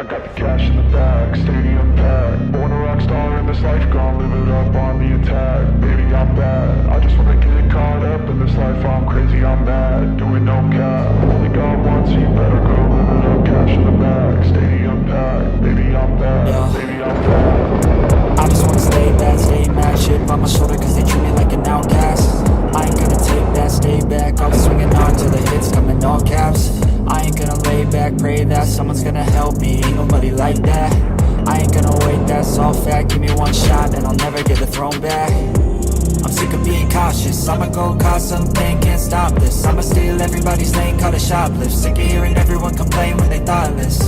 I got the cash in the bag, stadium packed. Born a rock star in this life, gon' live it up on the attack. Baby, I'm bad, I just wanna get caught up in this life. I'm crazy, I'm mad, doing no cap. Only got one, so you better go live it up. Cash in the bag, stadium packed. Baby, I'm bad, baby, I'm bad. I just wanna stay bad, stay mad. Shit on my shoulder cause they treat me like an outcast. I ain't gonna take that, stay back. I'll be swinging on till the hits come in all caps. I ain't gonna lay back, pray that someone's gonna help me. Ain't nobody like that. I ain't gonna wait, that's all fact. Give me one shot and I'll never get the throne back. I'm sick of being cautious, I'ma go cause something, can't stop this. I'ma steal everybody's lane, call it shoplift. Sick of hearing everyone complain when they thoughtless.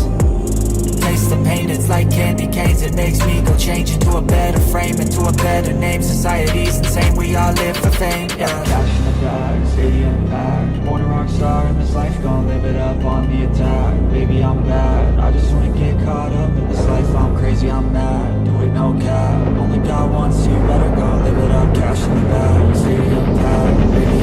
Taste the pain, it's like candy canes. It makes me go change into a better frame, into a better name. Society's insane, we all live for fame, yeah. Cash in the bag, stadium packed. Born a rock star in this life, gon' live it up on the attack. Baby, I'm bad, I just wanna get caught up in this life. I'm crazy, I'm mad, do it no cap. Only got one, so you better go live it up. Cash in the bag, stadium packed. Baby,